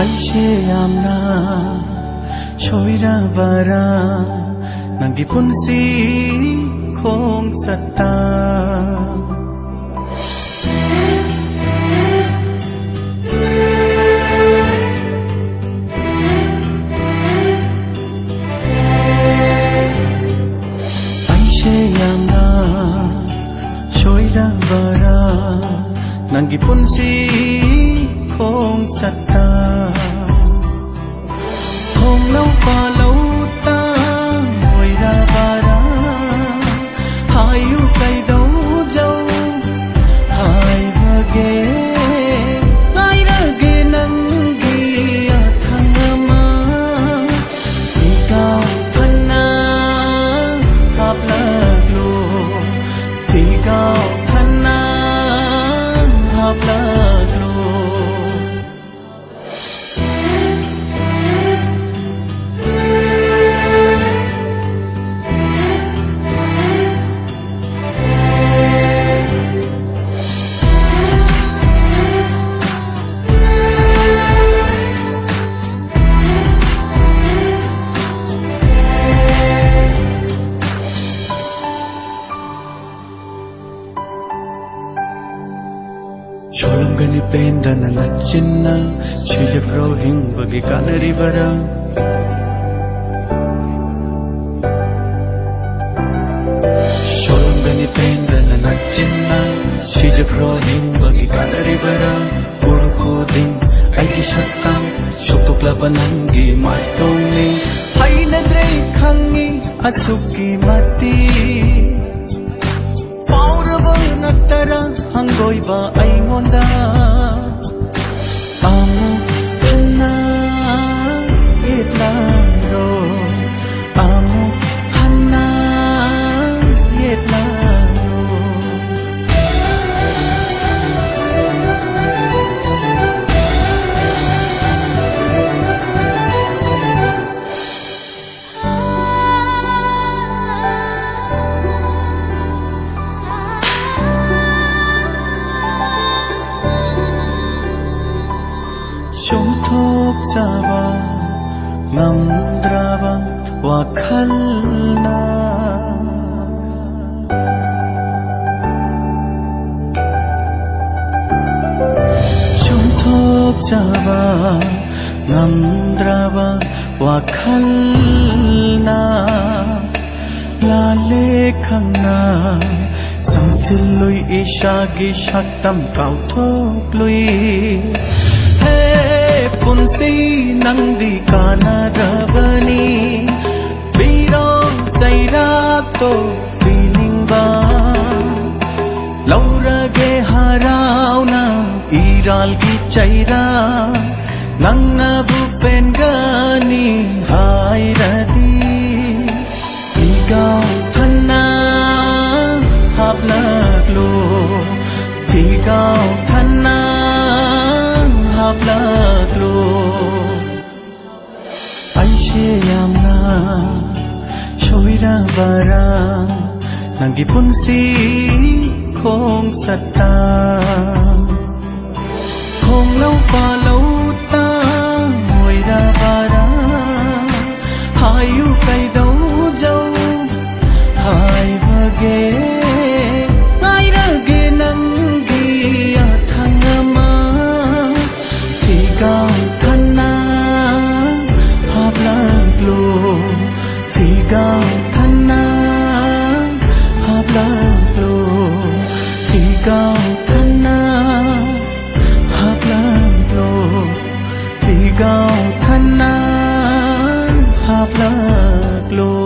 aise yamna shoira bara nangi punsi khong satta aise yamna shoira bara nangi punsi khong satta khong lâu pa lâu ta ngồi ra bara hai u cây đấu dâu hai vage hai ra ge nang gi thang ma thì cao thân na hấp la lo thì cao thân na hấp la Sholom gani penda na lachinna Shija brohing bagi kanari bara Sholom gani penda na lachinna Shija brohing bagi kanari bara Puro koding ay kisatang Shoktok labanangi matongling Hay na dre khangi asuki mati Nattara hangoiba aingonda amu hanna yetlaro amu hanna yetlaro Thok jaba ngamdraba wakhalna thok jaba ngamdraba wakhalna lale khangna samsilui ishagi shaktam kauthok lui punsi nangdi kana rabani biro zaira to feeling ba laura ge harauna iral gi chaira nangna bu pengani hairadi tigau thanna hablaklo tigau thanna hablaklo aise yamna shoira bara nangi punsi khong satta khong lâu pa lâu ta ngồi ra bara hai u cây đấu dâu hai vage hai ra ge nang gi thang ma cao thân na hợp lạc lô thì cao thân na hợp lạc lô thì cao thân na hợp lạc lô thì cao thân na hợp lạc lô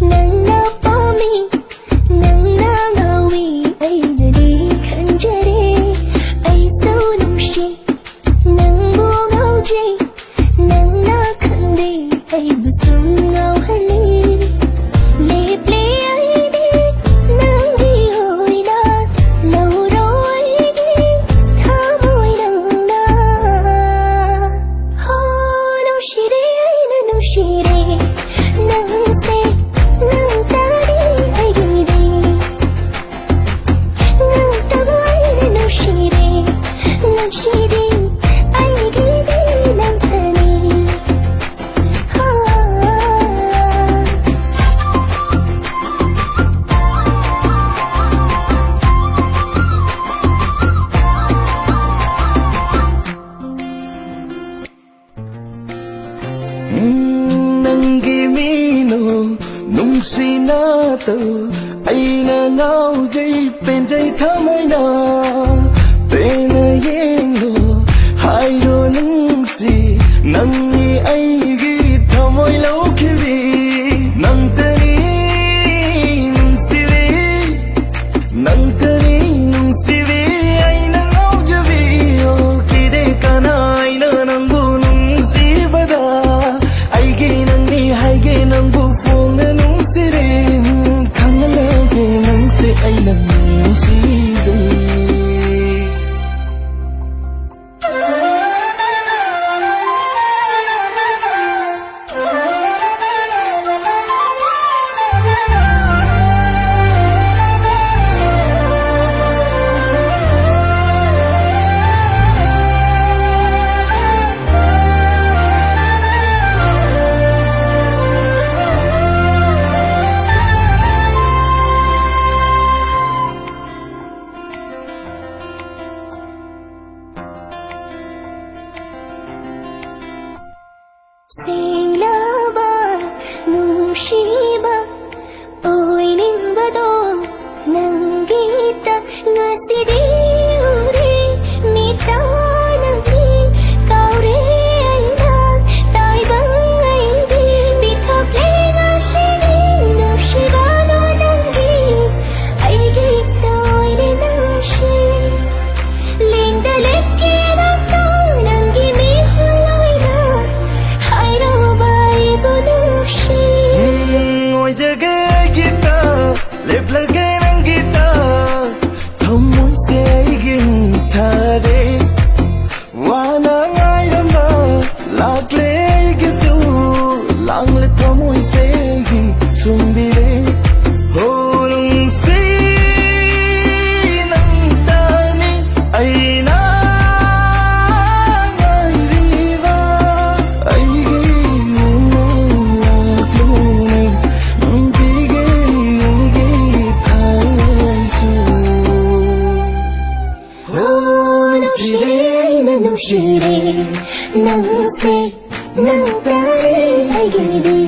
nang tu ai na ngao dây bên dây thắm ai na bên yên ngô hai đôi nâng gì nâng ni ai ghi thầm ai lâu khi vì nâng tani nung si vi nâng tani nung si vi ai na ngao dây vi o khi để cả nai na nâng bu nung si vada ai ghi nâng ni hai ghi nâng bu phong na nung si re khang na ke nâng se ai nâng si dây Singlaba nungsiba oy limbado nanggita nga sidiri mita nangki kaure ayang taibang aydi bitaple nga sini nungsiba no nanggi aygita oy de nungsi lingda lekki nakta nanggi mi halay na ngồi chơi cái guitar lệp là cái nắng guitar không muốn sẽ ghiền thà đi và nắng ai đâm vào lạc lệ cái su lặng lẽ thầm môi sẽ ghi xuống đi đi hồ lung si nắng ta ni ai na Shiri nang se nang tari ay gidi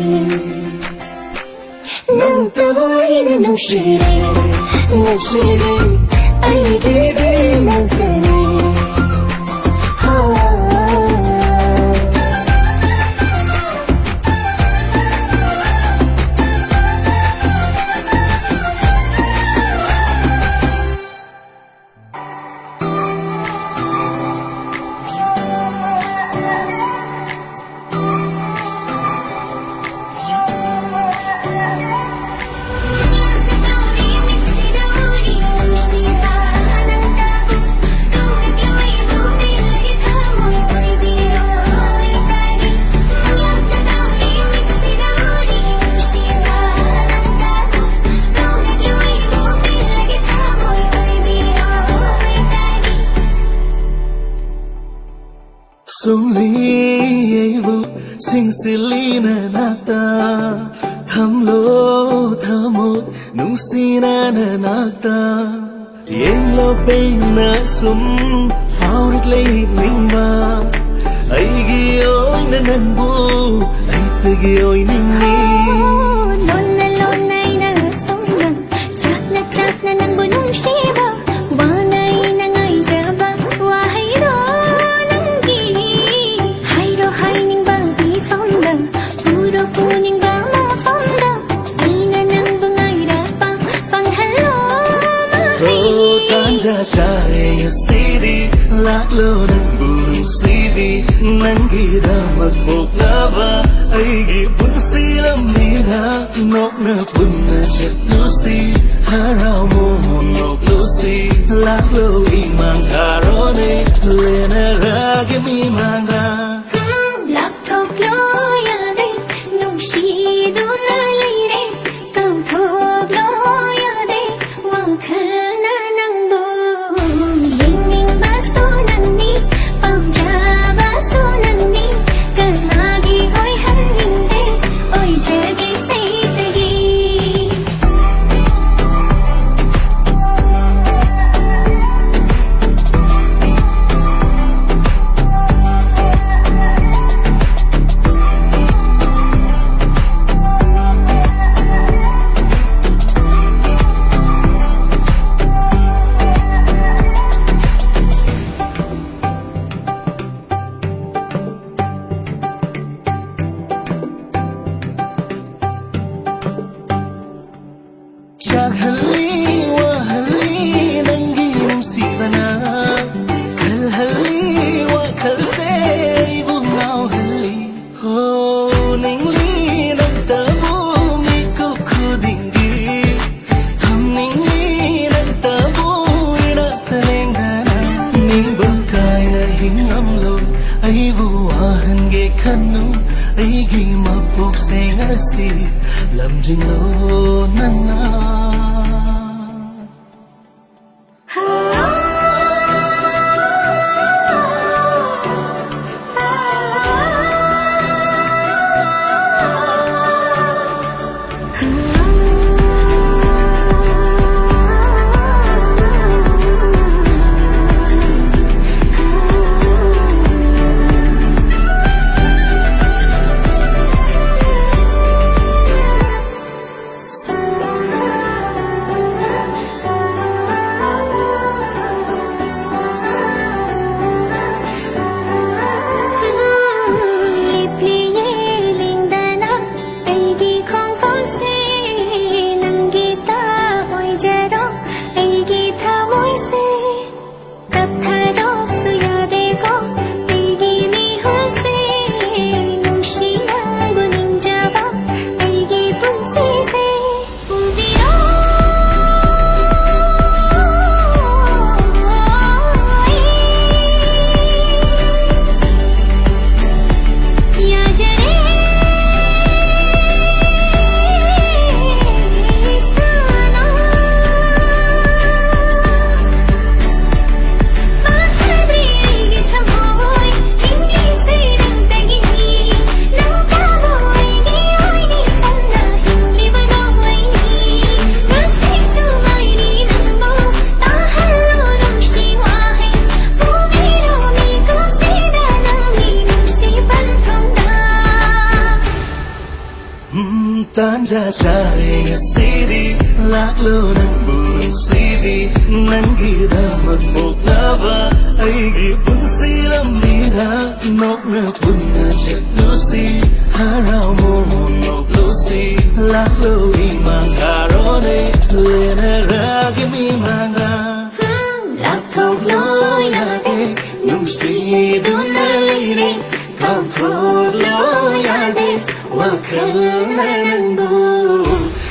nang taboy na nang shiri ay gidi nang tari Sung li vu sing silly na nata tham lo thamot nung si na nata yeng lo pe na sum phao rik lei ning ba ai gi oi na nang bu ai te gi oi ning ni lon nai na sum na chat na nang bu nung si ba wa nai na ngai ja ba wa hai do kuning ba ma phong da ai na nang bungai ra pa phang hello ma oh tan ja cha ye city lạc lo nang bu city nang gi da mak mok na ba ai gi bun si lam ni na nok na bun na chet lucy ha ra mo mo nok lucy lạc lo i mang tha ro ne le na ra gi mi mang ra lap thok lo ya de nung si du la li re câu thok lo ya de wang khana nang bu yin ning ba so nan ni pam ja ba so nan ni kar ma gi hoi han ning de oi je gi pe te gi Chare ngasidi laklo ng bunsidi Nanggidamat moklaba Aigi punsilam nira Nok na punna chaklusi Haraw mo nok lusi Laklo imang harone Lena ragi mimana Laptop lo yade Numsido na lire Control lo yade Wakal na nangbo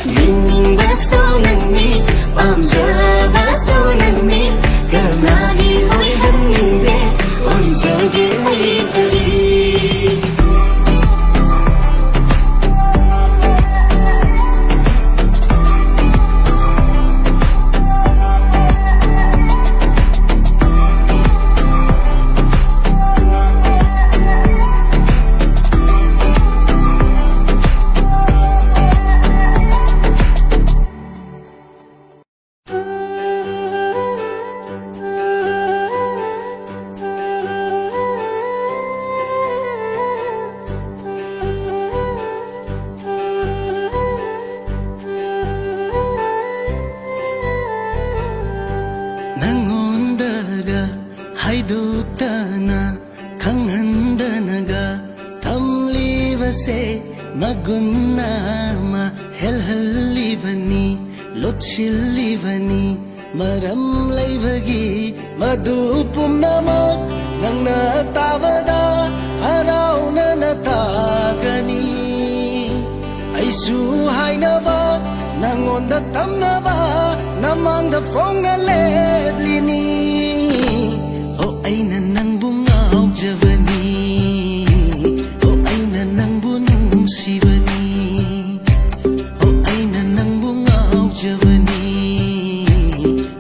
Gining baso nangni Pamja baso nangni Kanagi hoy haninde Oy jage hoy tari Haidutana khangandanaga thamlivase magunnama helhallivani lotchillivani maram laibagi madu pumnamak nangna tavada harauna natagani aisu hainava nangonda tamnava namangda fonga leblini Aina nang bungaw javani O aina nang bunum sivani O aina nang bungaw javani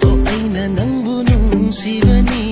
O aina nang bunum sivani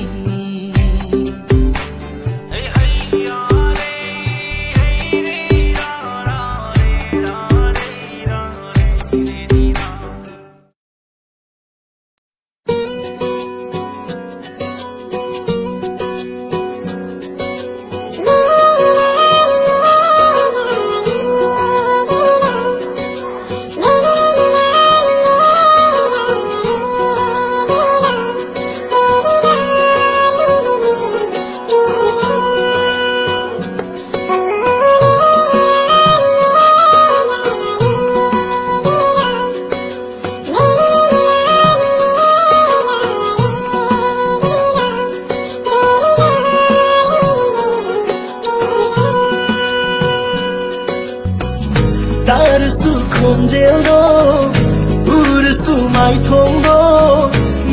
Tarsu khonjeldo ursu mai thongdo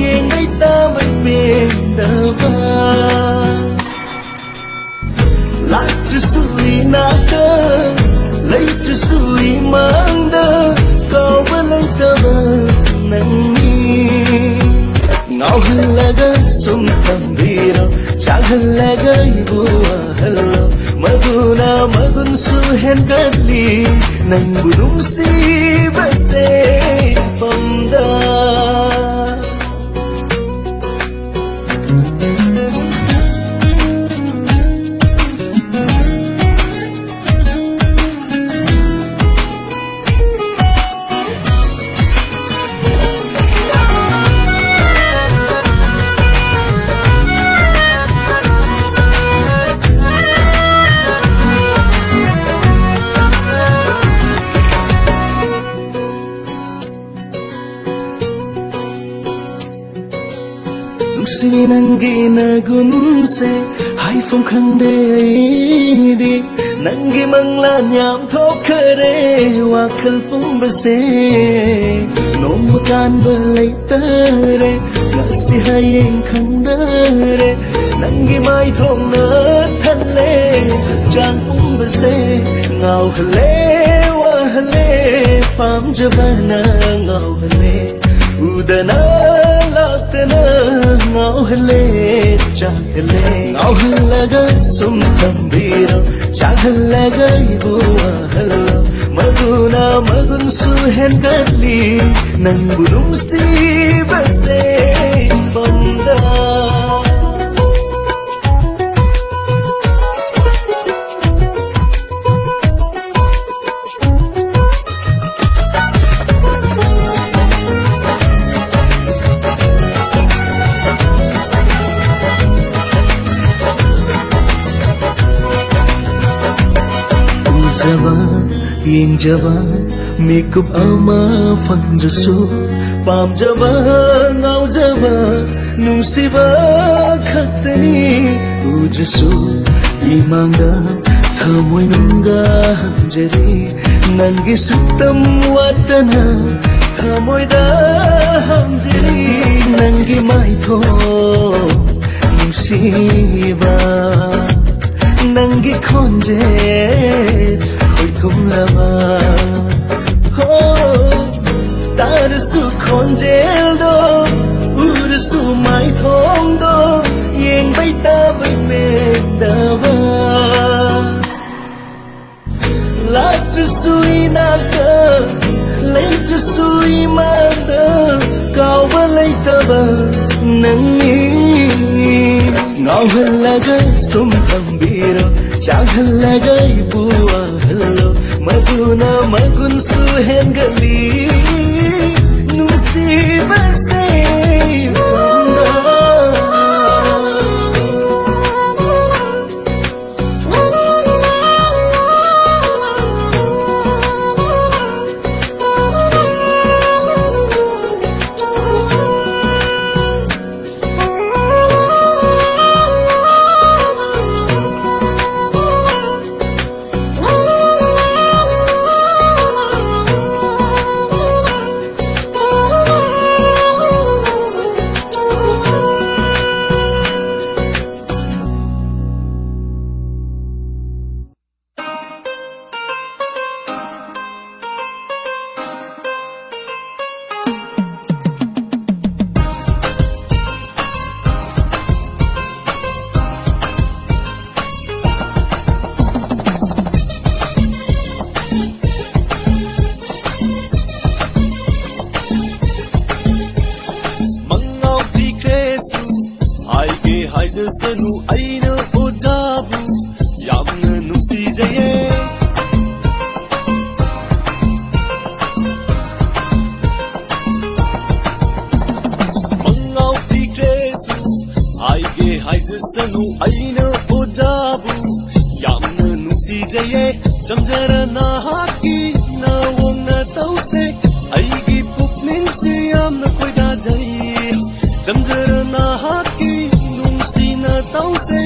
yengai ta mai pendava Latru sui naka Laitru sui mangda Kawa laitava nangni Ngau halaga sum tambiro Chang halaga ibu ahalo Maguna magun suhen gadli Nang budum si base famda Nangi nagunse hai phong khande di nangi mangla nyam thokare wakal pumbase nom kan balai tare ngasi hayeng khandare nangi mai thong na thalle jang pumbase ngau hale wa hale pam javana ngau hale udana Latana ngau hale chahale ngau halaga sum tambiro chahalaga ibu ahalo maguna magun suhen gadli nang budum si base famda ꯐꯖꯕ ꯌꯦꯡꯖꯕ ꯃꯤꯀꯨꯞ ꯑꯃ ꯐꯪꯗ꯭ꯔꯁꯨ ꯄꯥꯝꯖꯕ ꯉꯥꯎꯖꯕ ꯅꯨꯡꯁꯤꯕ ꯈꯛꯇꯅꯤ ꯎꯗ꯭ꯔꯁꯨ 이망가 ꯊꯃꯣꯏꯅꯨꯡꯒ ꯍꯪꯖꯔꯤ ꯅꯪꯒꯤ ꯁꯛꯇꯝ ꯋꯥꯠꯇꯅ ꯊꯃꯣꯏꯗ ꯍꯪꯖꯔꯤ ꯅꯪꯒꯤ ꯃꯥꯏꯊꯣꯡ ꯅꯨꯡꯁꯤꯕ ꯅꯪꯒꯤ ꯈꯣꯟꯖꯦꯜ ꯈꯣꯏꯊꯨꯝꯂꯕ 따르수 콘젤도 우르수 마이통도 옌바이 따바이 멘다바 라트수 이나가 레이트수 이만다 가오바 레이타바 낭니 나흘라가 숨탐비로 장흘라가 이부아흘로 마구나 마군수 헨갈리 누시바 세이반다 하이드스누 아이는 오자부 얌는 누시제예 망아우티 크레수 아이게 하이드스누 아이는 오자부 얌는 누시제예 잠자라 나하기 나옹나 타우세 아이기 푹닝시 얌나 코이다제이 잠자라 나하기 tause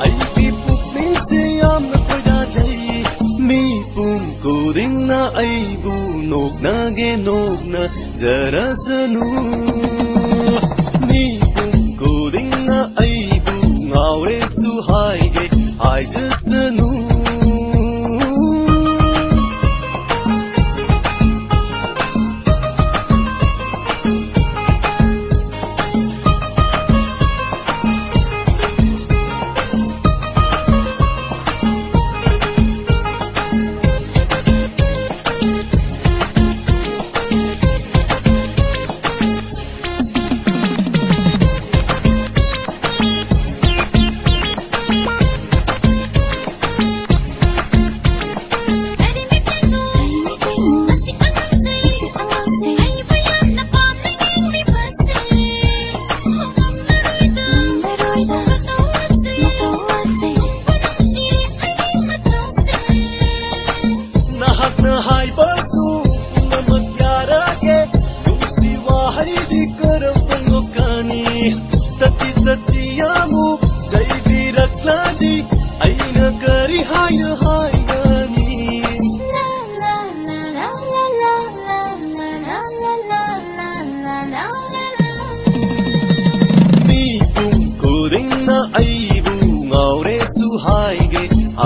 ai ki pupin se am na koida jai mi pum ko ding na ai bu nok na ge nok na jara sanu mi pum ko ding na ai bu ngao re su hai ge ai just sanu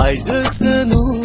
I just know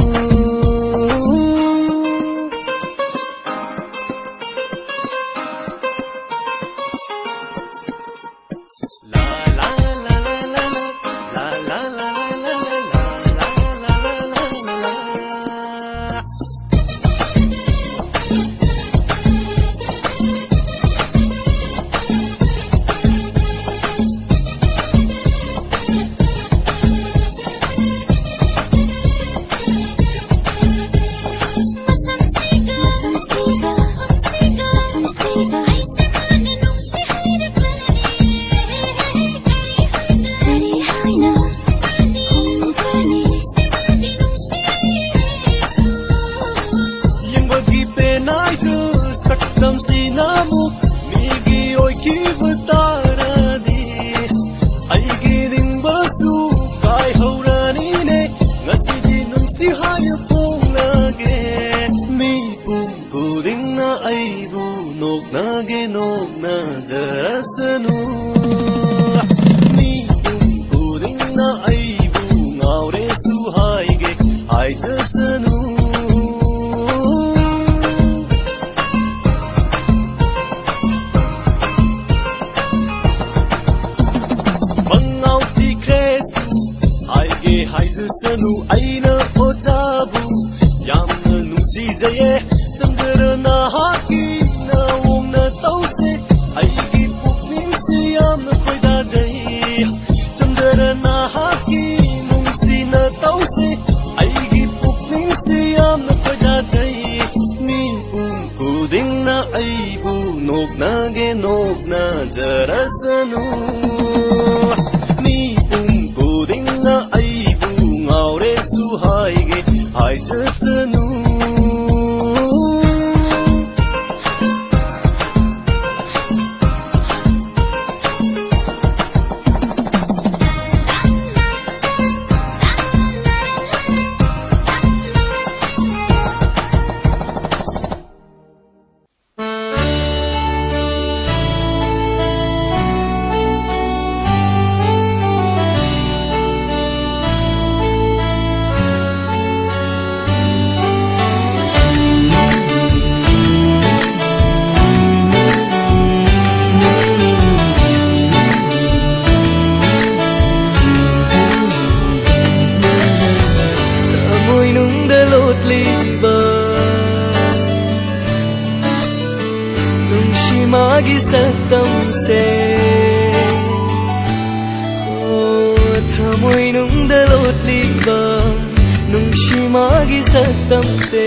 nage nokna jarasanu mi pudingna aibu ngaure su haige haijasanu mangau tikresu haige haijasanu aina ojabu yamna nungsijaye jamgarana haki na wongna tause aigi pukning siyamna khoidajai jamgarana haki nungsina tause aigi pukning siyamna khoidajai mi pum kudingna aibu nokna ge nokna jarasanu mi pum kudingna aibu ngaure su haige haijasanu magi satam se thamoi nung dalot liba nung shimagi satam se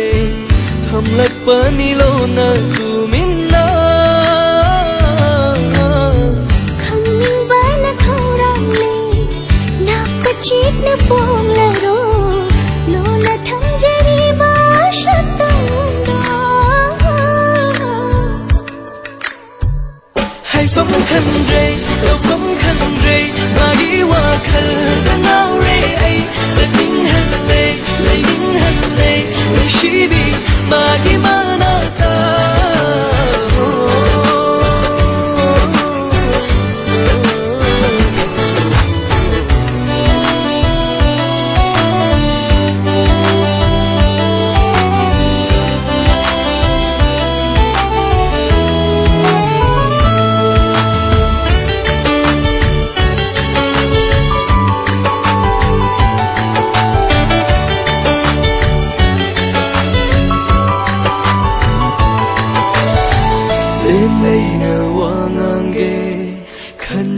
thamlak panilo na tuminna khangni ba na khorang le na pachit na pong la ro lo na thamjari ba shatam phong khăn rê đâu phong khăn rê mà đi qua khăn đã ngao rê ấy sẽ nín hẳn lệ lệ nín hẳn lệ người chỉ đi mà đi mà na ta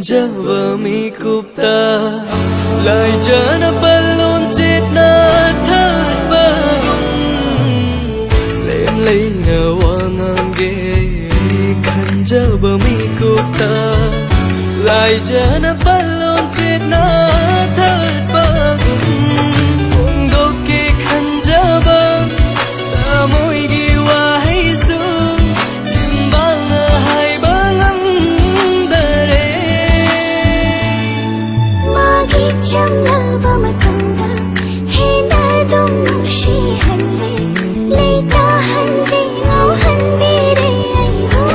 Java mi kupta lai jana balon chết na thất băng lem lấy na wangang ge khan Java mi kupta lai jana balon chết na thất băng phong do ke khan Java ta moi gi wa hay su chim bang hai bang chăm lo ba ma thang da he na dum nu shi han le ta han di ngao han di re ai ho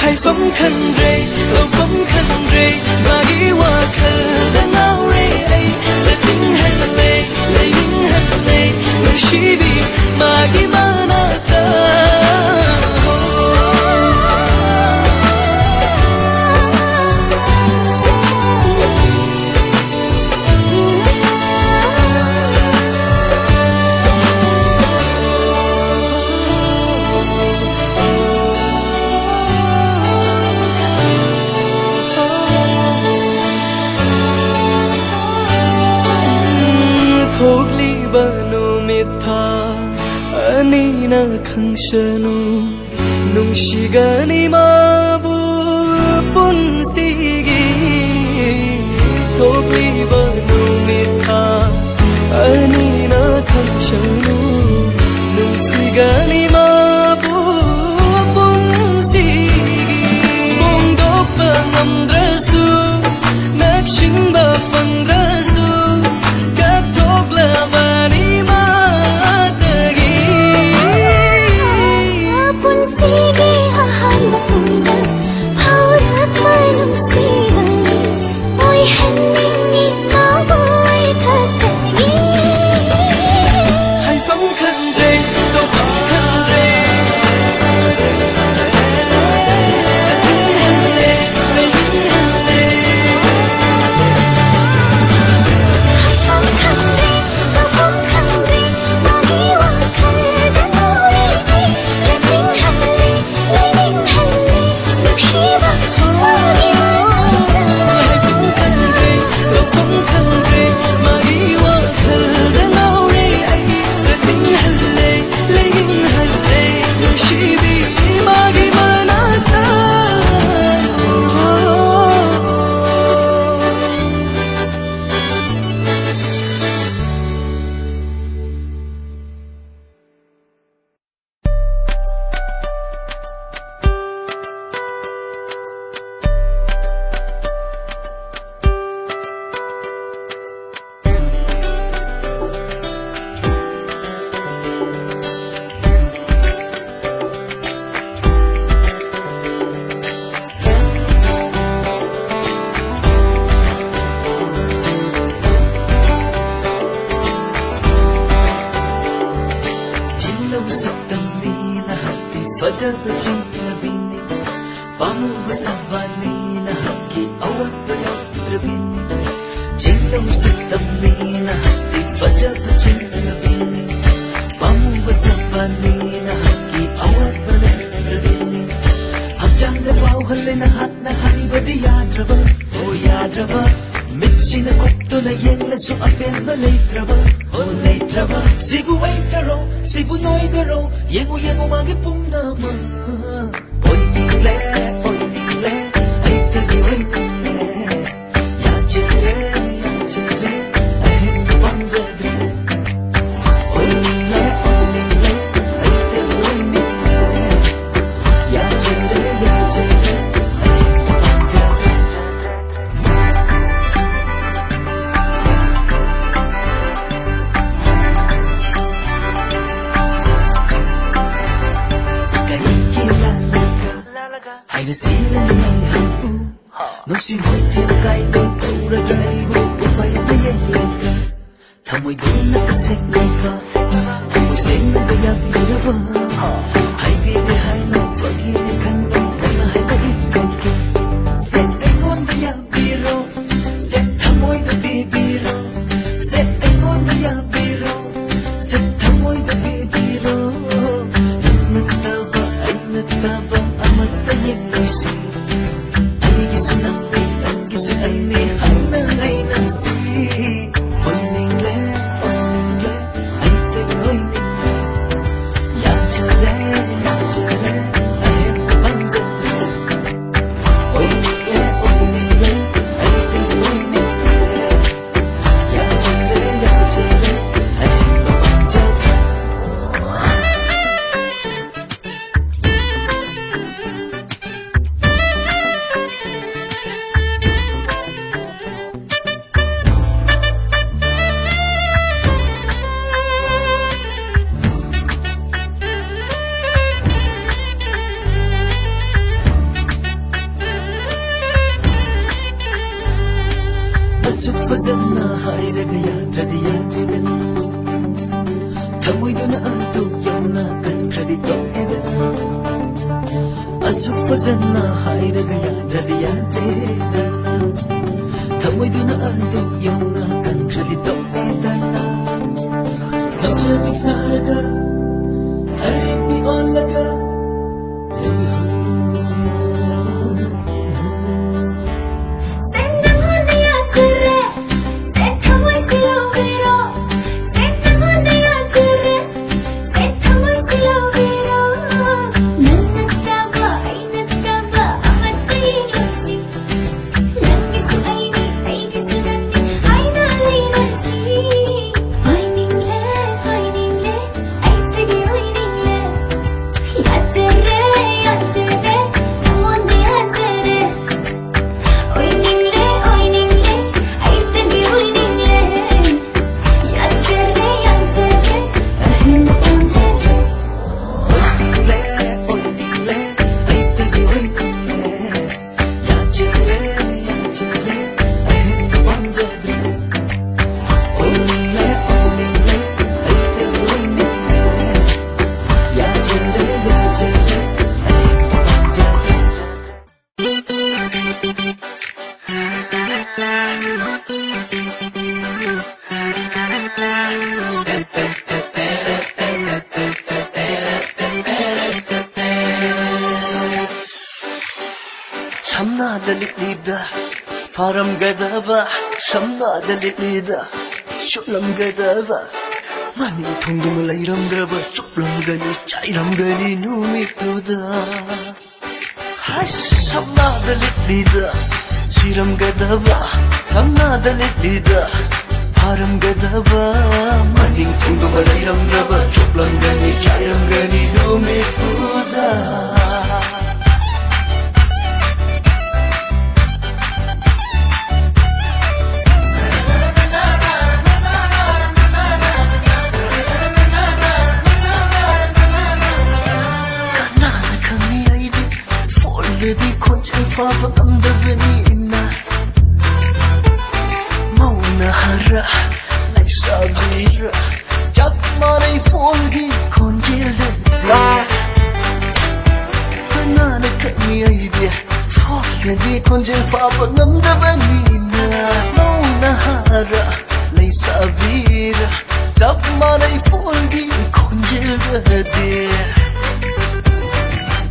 hai phong khăn rê đâu phong khăn rê mà đi qua khăn đã ngao rê ấy sẽ nín hẳn lệ lệ nín hẳn lệ người chỉ đi mà đi mà na ta ani na khang shanu nung shigani ma bu pun sigi tobli ba nu mitha ani na khang shanu nung shigani ma bu pun sigi bong do pa ngam drasu nak shin ba phang drasu ka tobla ba ni ma Sige Sabani na haki awat pala rabini Jengam sitamni na haki fajab jengabini Pamu sabani na haki awat pala rabini Hajang na wow halle na hat na hari badi yadraba oh yadraba Mitsi na kokto na yeng la su apen na leitraba oh leitraba Sibu ay karo sibu noy karo yengu yengu magi pum na ma Oy ningle Hãy để xí lên ngày hạnh phúc Nỗi xin hỏi thêm cái câu câu ra cái bộ bộ bay với anh lên ca Thầm môi đến là cái sen ngày ca Thầm môi sen là cái giặc đi ra vợ Hãy ghi về hai lòng và ghi về khăn lòng Đó là hai cái ít câu kia Sen anh con cái giặc đi rô Sen thầm môi ta đi đi rô Sen anh con cái giặc đi rô Sen thầm môi ta đi đi rô Nâng ta ba anh nâng ta ba amat ta yang ngisi Ay gisu nang ay ang gisu ay ni hay nang ay nang si Oy ningle ay tagoy ningle Ya chere ay bang zatre Oy ningle ay tagoy ningle Ya chere ay bang zatre Asuk fazana hairaga yadradi yadrigana Thamoiduna antu yamna kan kradi tokidana Asuk fazana hairaga yadradi yadrigana Thamoiduna antu yamna kan kradi tokidana Vacha bisaraga harimbi onlaga Samna dalit lida, faram gadaba. Samna dalit lida, sholam gadaba. Mani thundu malai ram draba, choplam gani, chairam gani, numi tuda. Hai samna dalit lida, siram gadaba. Samna dalit lida, faram gadaba. Mani thundu malai ram draba, choplam gani, chairam gani, numi tuda. Di kon chai fa fa kam da vani na mauna hara lai sabira jab marai phone di kon jil da na na ka mi ai ꯈꯣꯠꯂꯗꯤ ꯈꯣꯟꯖꯦꯜ ꯐꯥꯕ ꯉꯝꯗꯕꯅꯤꯅ ꯅꯧꯅ ꯍꯥꯔ ꯂꯩꯁꯥꯕꯤꯔ ꯆꯞ ꯃꯥꯟꯅꯩ ꯐꯣꯟꯒꯤ ꯈꯣꯟꯖꯦꯜꯒꯗꯤ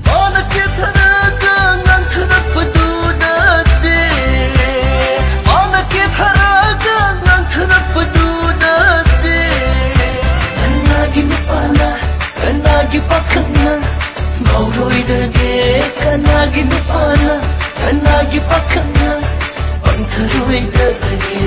ꯃꯥꯅ ꯀꯦꯊꯔꯒ ꯉꯥꯡꯊꯔꯛꯄꯗꯨꯗꯗꯤ ꯃꯥꯅ ꯀꯦꯊꯔꯒ ꯉꯥꯡꯊꯔꯛꯄꯗꯨꯗꯗꯤ ꯀꯅꯥꯒꯤ ꯅꯨꯄꯥꯅ ꯀꯅꯥꯒꯤ ꯄꯥꯈꯪꯅ ꯉꯥꯎꯔꯣꯏꯗꯒꯦ ಕನಾಗಿ ನುಪಾನ ಕನಾಗಿ ಪಕ್ಕನ ಬಂಧರುಯಿದಗೆ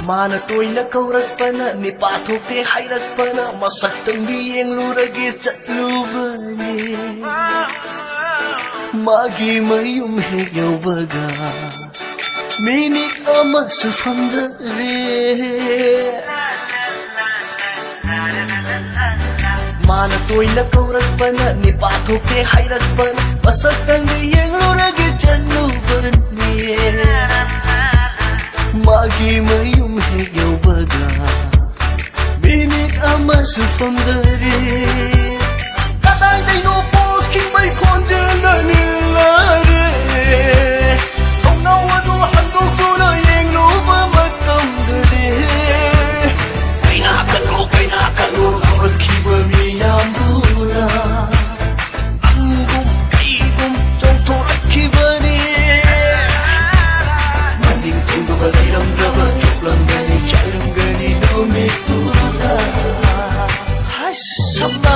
Mana toina kaurakpana ni pathokte hairakpana masaktangi yenglurage chatlubani magi mayum he yaubaga minik ama sufamdare Mana toina kaurakpana ni pathokte hairakpana masaktangi yenglurage chatlubani Magi mayum he yaubaga Minik ama sufamdare Katay dayo posking may konjela nilare Kung nawado handog ko na yung lupa magkamdare Kay nakalo Ang magkiba miyang dura Ang gum Chong torak kiba Balayram gaba chuklang gani chayram gani lumituda Hay samna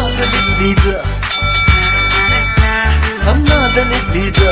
dalit lida